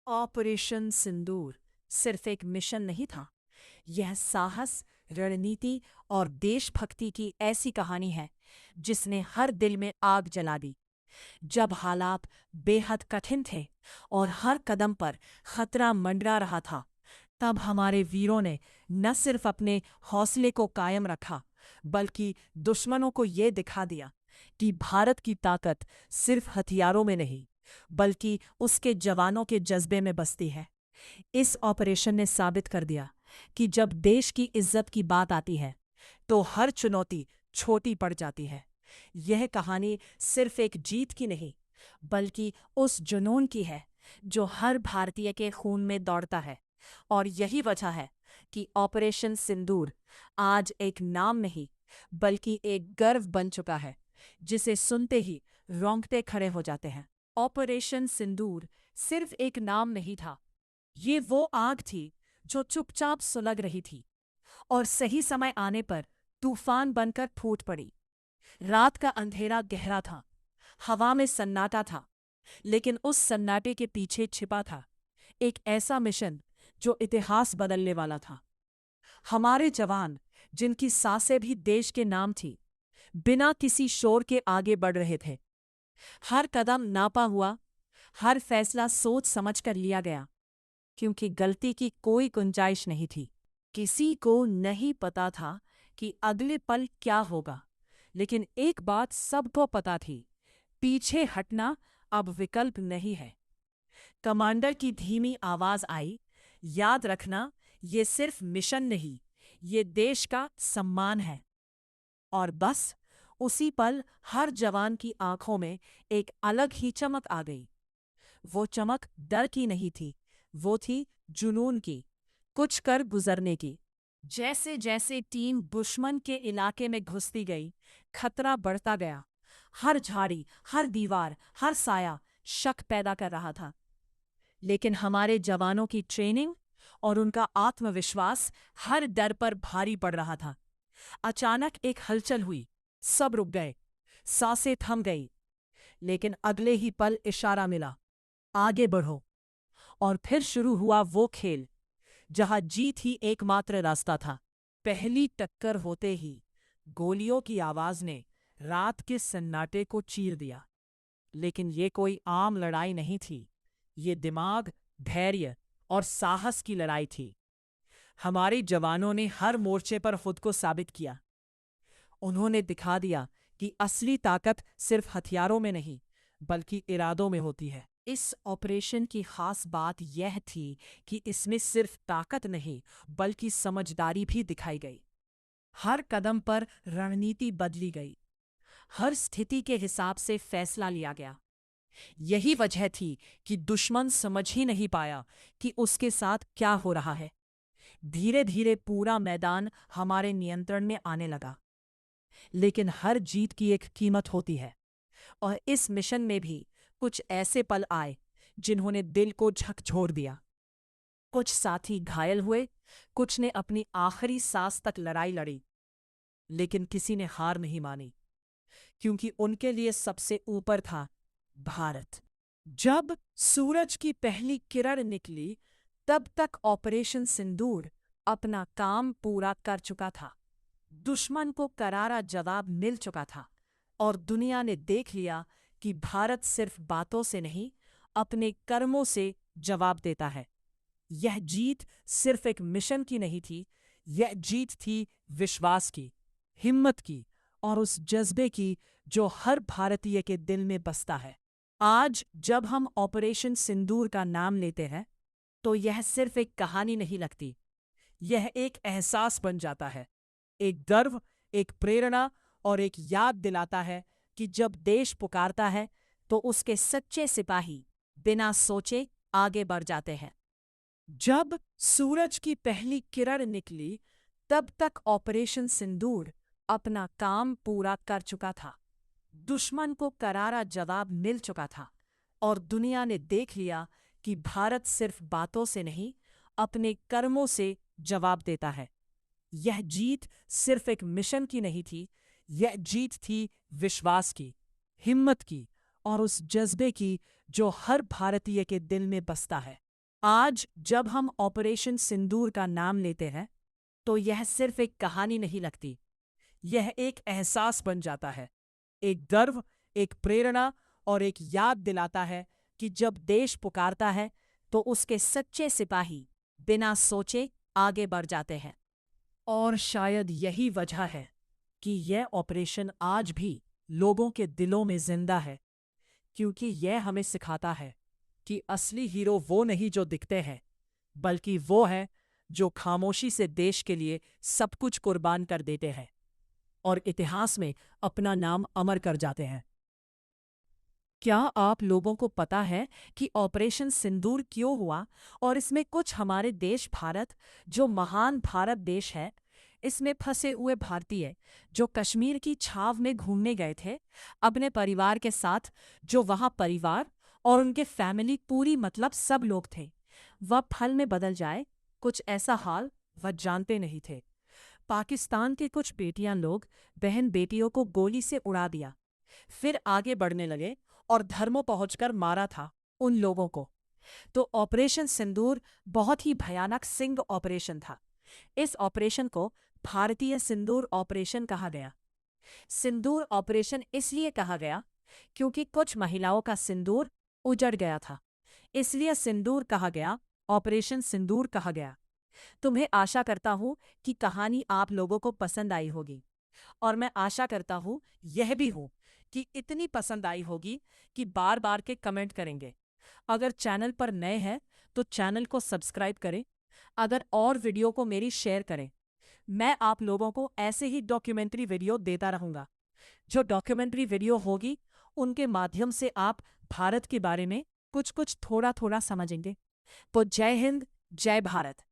Operation सिंदूर सिर्फ एक mission नहीं था। यह साहस, रणनीति और देशभक्ति की ऐसी कहानी है जिसने हर दिल में आग जला दी। जब हालात बेहद कठिन थे और हर कदम पर खतरा मंडरा रहा था, तब हमारे वीरों ने न सिर्फ अपने हौसले को कायम रखा, बल्कि दुश्मनों को ये दिखा दिया कि भारत की ताकत सिर्फ हथियारों में नहीं, बल्कि उसके जवानों के जज्बे में बसती है। इस ऑपरेशन ने साबित कर दिया कि जब देश की इज्जत की बात आती है, तो हर चुनौती छोटी पड़ जाती है। यह कहानी सिर्फ एक जीत की नहीं, बल्कि उस जुनून की है जो हर भारतीय के खून में दौड़ता है। और यही वजह है कि ऑपरेशन सिंदूर आज एक नाम नहीं, बल्कि एक गर्व बन चुका है, जिसे सुनते ही रोंगटे खड़े हो जाते हैं। ऑपरेशन सिंदूर सिर्फ एक नाम नहीं था, ये वो आग थी जो चुपचाप सुलग रही थी और सही समय आने पर तूफान बनकर फूट पड़ी। रात का अंधेरा गहरा था, हवा में सन्नाटा था, लेकिन उस सन्नाटे के पीछे छिपा था एक ऐसा मिशन जो इतिहास बदलने वाला था। हमारे जवान, जिनकी सांसें भी देश के नाम थी, बिना किसी शोर के आगे बढ़ रहे थे। हर कदम नापा हुआ, हर फैसला सोच समझ कर लिया गया, क्योंकि गलती की कोई गुंजाइश नहीं थी। किसी को नहीं पता था कि अगले पल क्या होगा, लेकिन एक बात सबको पता थी, पीछे हटना अब विकल्प नहीं है। कमांडर की धीमी आवाज आई, याद रखना, ये सिर्फ मिशन नहीं, ये देश का सम्मान है। और बस उसी पल हर जवान की आंखों में एक अलग ही चमक आ गई। वो चमक डर की नहीं थी, वो थी जुनून की, कुछ कर गुजरने की। जैसे जैसे टीम दुश्मन के इलाके में घुसती गई, खतरा बढ़ता गया। हर झाड़ी, हर दीवार, हर साया शक पैदा कर रहा था। लेकिन हमारे जवानों की ट्रेनिंग और उनका आत्मविश्वास हर डर पर भारी पड़ रहा था। अचानक एक हलचल हुई, सब रुक गए, सांसें थम गई, लेकिन अगले ही पल इशारा मिला, आगे बढ़ो। और फिर शुरू हुआ वो खेल जहां जीत ही एकमात्र रास्ता था। पहली टक्कर होते ही गोलियों की आवाज ने रात के सन्नाटे को चीर दिया। लेकिन ये कोई आम लड़ाई नहीं थी, ये दिमाग, धैर्य और साहस की लड़ाई थी। हमारे जवानों ने हर मोर्चे पर खुद को साबित किया। उन्होंने दिखा दिया कि असली ताकत सिर्फ हथियारों में नहीं, बल्कि इरादों में होती है। इस ऑपरेशन की खास बात यह थी कि इसमें सिर्फ ताकत नहीं, बल्कि समझदारी भी दिखाई गई। हर कदम पर रणनीति बदली गई, हर स्थिति के हिसाब से फैसला लिया गया। यही वजह थी कि दुश्मन समझ ही नहीं पाया कि उसके साथ क्या हो रहा है। धीरे धीरे पूरा मैदान हमारे नियंत्रण में आने लगा। लेकिन हर जीत की एक कीमत होती है, और इस मिशन में भी कुछ ऐसे पल आए जिन्होंने दिल को झकझोर दिया। कुछ साथी घायल हुए, कुछ ने अपनी आखिरी सांस तक लड़ाई लड़ी, लेकिन किसी ने हार नहीं मानी, क्योंकि उनके लिए सबसे ऊपर था भारत। जब सूरज की पहली किरण निकली, तब तक ऑपरेशन सिंदूर अपना काम पूरा कर चुका था। दुश्मन को करारा जवाब मिल चुका था और दुनिया ने देख लिया कि भारत सिर्फ बातों से नहीं, अपने कर्मों से जवाब देता है। यह जीत सिर्फ एक मिशन की नहीं थी, यह जीत थी विश्वास की, हिम्मत की और उस जज्बे की जो हर भारतीय के दिल में बसता है। आज जब हम ऑपरेशन सिंदूर का नाम लेते हैं, तो यह सिर्फ एक कहानी नहीं लगती, यह एक एहसास बन जाता है, एक गर्व, एक प्रेरणा और एक याद दिलाता है कि जब देश पुकारता है, तो उसके सच्चे सिपाही बिना सोचे आगे बढ़ जाते हैं। जब सूरज की पहली किरण निकली, तब तक ऑपरेशन सिंदूर अपना काम पूरा कर चुका था। दुश्मन को करारा जवाब मिल चुका था और दुनिया ने देख लिया कि भारत सिर्फ बातों से नहीं, अपने कर्मों से जवाब देता है। यह जीत सिर्फ एक मिशन की नहीं थी, यह जीत थी विश्वास की, हिम्मत की और उस जज्बे की जो हर भारतीय के दिल में बसता है। आज जब हम ऑपरेशन सिंदूर का नाम लेते हैं तो यह सिर्फ एक कहानी नहीं लगती, यह एक एहसास बन जाता है, एक गर्व, एक प्रेरणा और एक याद दिलाता है कि जब देश पुकारता है तो उसके सच्चे सिपाही बिना सोचे आगे बढ़ जाते हैं। और शायद यही वजह है कि यह ऑपरेशन आज भी लोगों के दिलों में जिंदा है, क्योंकि यह हमें सिखाता है कि असली हीरो वो नहीं जो दिखते हैं, बल्कि वो है जो खामोशी से देश के लिए सब कुछ कुर्बान कर देते हैं और इतिहास में अपना नाम अमर कर जाते हैं। क्या आप लोगों को पता है कि ऑपरेशन सिंदूर क्यों हुआ? और इसमें कुछ हमारे देश भारत, जो महान भारत देश है, इसमें फंसे हुए भारतीय जो कश्मीर की छाव में घूमने गए थे अपने परिवार के साथ, जो वहाँ परिवार और उनके फैमिली पूरी मतलब सब लोग थे, वह पल में बदल जाए, कुछ ऐसा हाल वह जानते नहीं थे। पाकिस्तान के कुछ बेटियां लोग बहन बेटियों को गोली से उड़ा दिया, फिर आगे बढ़ने लगे और धर्मों पहुंचकर मारा था उन लोगों को। तो ऑपरेशन सिंदूर बहुत ही भयानक सिंह ऑपरेशन था। इस ऑपरेशन को भारतीय सिंदूर ऑपरेशन कहा गया। सिंदूर ऑपरेशन इसलिए कहा गया क्योंकि कुछ महिलाओं का सिंदूर उजड़ गया था, इसलिए सिंदूर कहा गया, ऑपरेशन सिंदूर कहा गया। तुम्हें आशा करता हूँ कि कहानी आप लोगों को पसंद आई होगी, और मैं आशा करता हूँ यह भी हूँ कि इतनी पसंद आई होगी कि बार बार के कमेंट करेंगे। अगर चैनल पर नए हैं तो चैनल को सब्सक्राइब करें, अगर और वीडियो को मेरी शेयर करें। मैं आप लोगों को ऐसे ही डॉक्यूमेंट्री वीडियो देता रहूँगा। जो डॉक्यूमेंट्री वीडियो होगी उनके माध्यम से आप भारत के बारे में कुछ कुछ थोड़ा थोड़ा समझेंगे। तो जय हिंद, जय भारत।